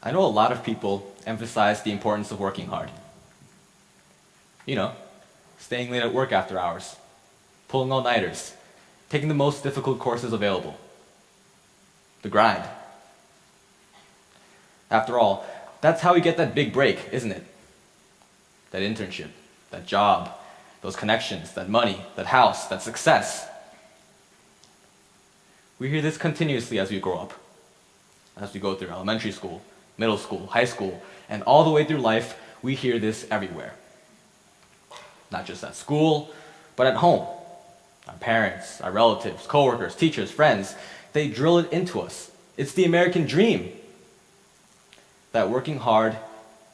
I know a lot of people emphasize the importance of working hard. You know, staying late at work after hours, pulling all-nighters, taking the most difficult courses available. The grind. After all, that's how we get that big break, isn't it? That internship, that job, those connections, that money, that house, that success. We hear this continuously as we grow up, as we go through elementary school, middle school, high school, and all the way through life, we hear this everywhere. Not just at school, but at home. Our parents, our relatives, coworkers, teachers, friends, they drill it into us. It's the American dream. That working hard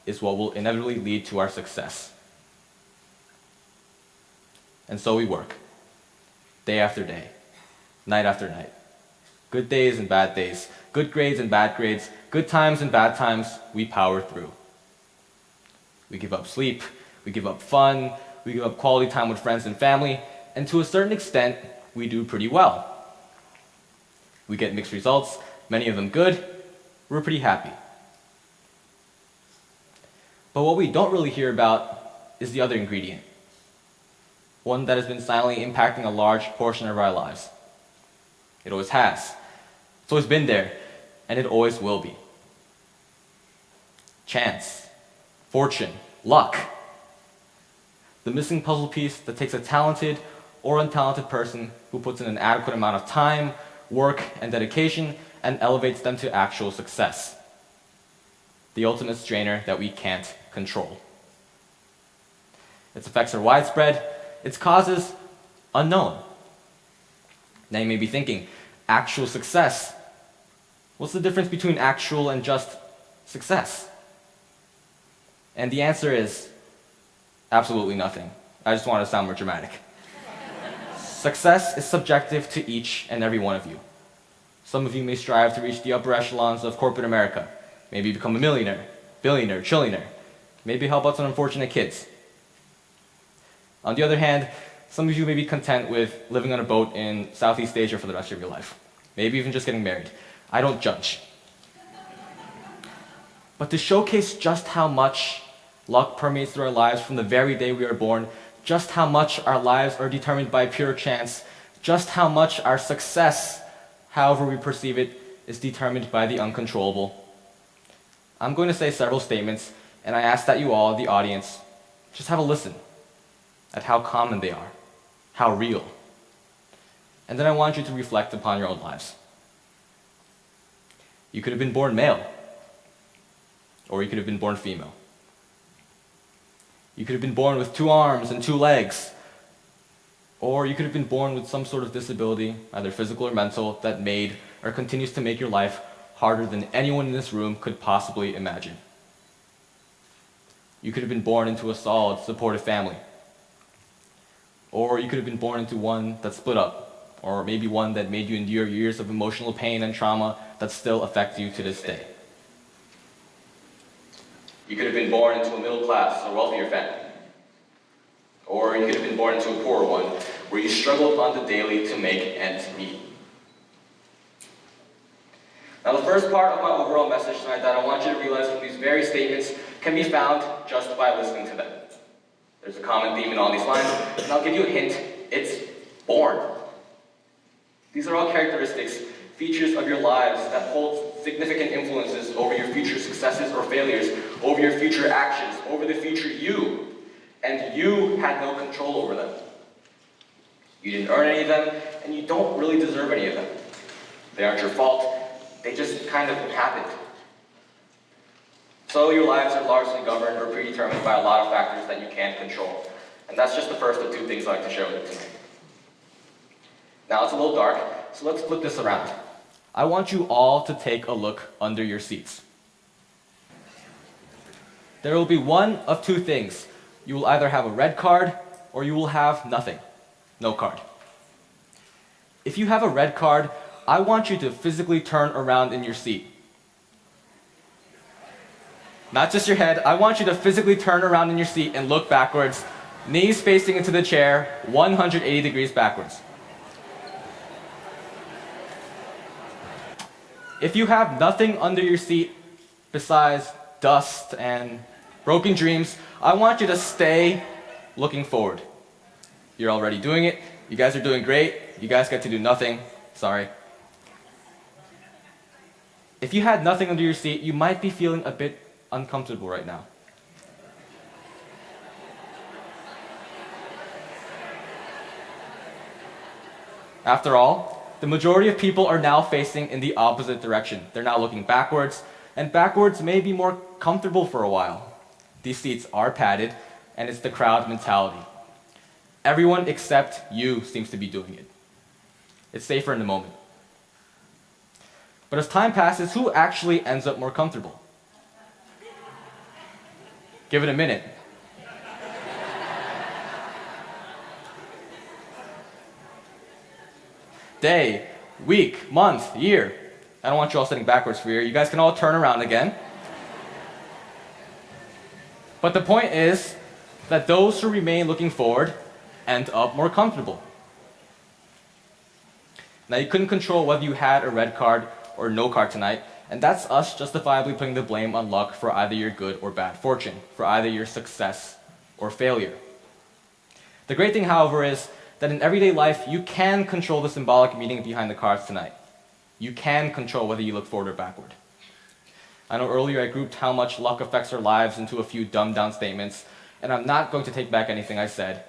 is what will inevitably lead to our success. And so we work, day after day, night after night. Good days and bad days, good grades and bad grades, good times and bad times, we power through. We give up sleep, we give up fun, we give up quality time with friends and family, and to a certain extent, we do pretty well. We get mixed results, many of them good, we're pretty happy. But what we don't really hear about is the other ingredient, one that has been silently impacting a large portion of our lives. It always has. It's always been there, and it always will be. Chance, fortune, luck. The missing puzzle piece that takes a talented or untalented person who puts in an adequate amount of time, work, and dedication and elevates them to actual success. The ultimate strainer that we can't control. Its effects are widespread, its causes unknown. Now you may be thinking, actual success. What's the difference between actual and just success? And the answer is absolutely nothing. I just want to sound more dramatic. Success is subjective to each and every one of you. Some of you may strive to reach the upper echelons of corporate America, maybe become a millionaire, billionaire, trillionaire, maybe help out some unfortunate kids. On the other hand, some of you may be content with living on a boat in Southeast Asia for the rest of your life, maybe even just getting married. I don't judge. But to showcase just how much luck permeates through our lives from the very day we are born, just how much our lives are determined by pure chance, just how much our success, however we perceive it, is determined by the uncontrollable. I'm going to say several statements, and I ask that you all, the audience, just have a listen at how common they are, how real. And then I want you to reflect upon your own lives. You could have been born male, or you could have been born female. You could have been born with 2 arms and 2 legs, or you could have been born with some sort of disability, either physical or mental, that made or continues to make your life harder than anyone in this room could possibly imagine. You could have been born into a solid, supportive family, or you could have been born into one that split up, or maybe one that made you endure years of emotional pain and trauma that still affect you to this day. You could have been born into a middle class or wealthier family. Or you could have been born into a poorer one, where you struggle on the daily to make ends meet. Now the first part of my overall message tonight that I want you to realize from these very statements can be found just by listening to them. There's a common theme in all these lines, and I'll give you a hint, it's born. These are all characteristics, features of your lives that hold significant influences over your future successes or failures, over your future actions, over the future you. And you had no control over them. You didn't earn any of them, and you don't really deserve any of them. They aren't your fault, they just kind of happened. So your lives are largely governed or predetermined by a lot of factors that you can't control. And that's just the first of 2 things I'd like to share with you tonight. Now it's a little dark, so let's flip this around. I want you all to take a look under your seats. There will be one of 2 things. You will either have a red card, or you will have nothing. No card. If you have a red card, I want you to physically turn around in your seat. Not just your head, I want you to physically turn around in your seat and look backwards, knees facing into the chair, 180 degrees backwards. If you have nothing under your seat, besides dust and broken dreams, I want you to stay looking forward. You're already doing it. You guys are doing great. You guys get to do nothing. Sorry. If you had nothing under your seat, you might be feeling a bit uncomfortable right now. After all, the majority of people are now facing in the opposite direction. They're now looking backwards, and backwards may be more comfortable for a while. These seats are padded, and it's the crowd mentality. Everyone except you seems to be doing it. It's safer in the moment. But as time passes, who actually ends up more comfortable? Give it a minute. Day, week, month, year. I don't want you all sitting backwards for here. You guys can all turn around again. But the point is that those who remain looking forward end up more comfortable. Now, you couldn't control whether you had a red card or no card tonight, and that's us justifiably putting the blame on luck for either your good or bad fortune, for either your success or failure. The great thing, however, is that in everyday life, you can control the symbolic meaning behind the cards tonight. You can control whether you look forward or backward. I know earlier I grouped how much luck affects our lives into a few dumbed-down statements, and I'm not going to take back anything I said.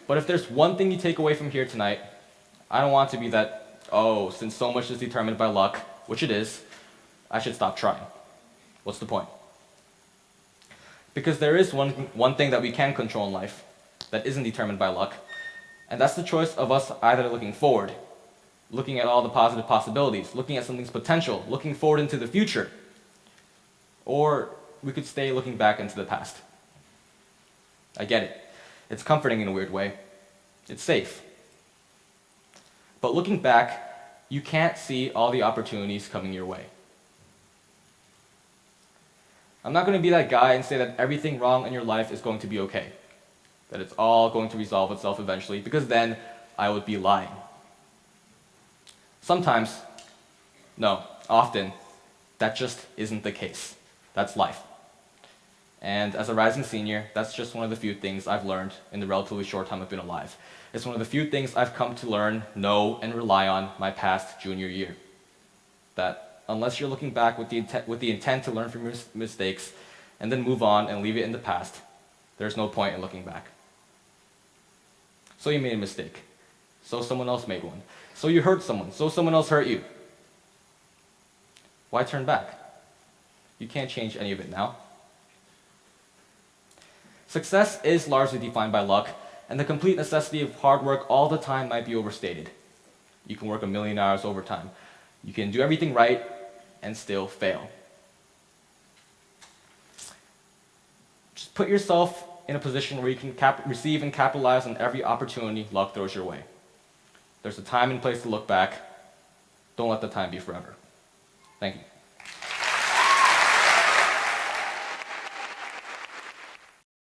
But if there's one thing you take away from here tonight, I don't want to be that, oh, since so much is determined by luck, which it is, I should stop trying. What's the point? Because there is one thing that we can control in life that isn't determined by luck, and that's the choice of us either looking forward, looking at all the positive possibilities, looking at something's potential, looking forward into the future, or we could stay looking back into the past. I get it. It's comforting in a weird way. It's safe. But looking back, you can't see all the opportunities coming your way. I'm not going to be that guy and say that everything wrong in your life is going to be okay, that it's all going to resolve itself eventually, because then I would be lying. Sometimes, no, often, that just isn't the case. That's life. And as a rising senior, that's just one of the few things I've learned in the relatively short time I've been alive. It's one of the few things I've come to learn, know, and rely on my past junior year. That unless you're looking back with the intent to learn from your mistakes and then move on and leave it in the past, there's no point in looking back. So you made a mistake. So someone else made one. So you hurt someone. So someone else hurt you. Why turn back? You can't change any of it now. Success is largely defined by luck, and the complete necessity of hard work all the time might be overstated. You can work 1 million hours overtime. You can do everything right and still fail. Just put yourself in a position where you can receive and capitalize on every opportunity luck throws your way. There's a time and place to look back. Don't let the time be forever. Thank you.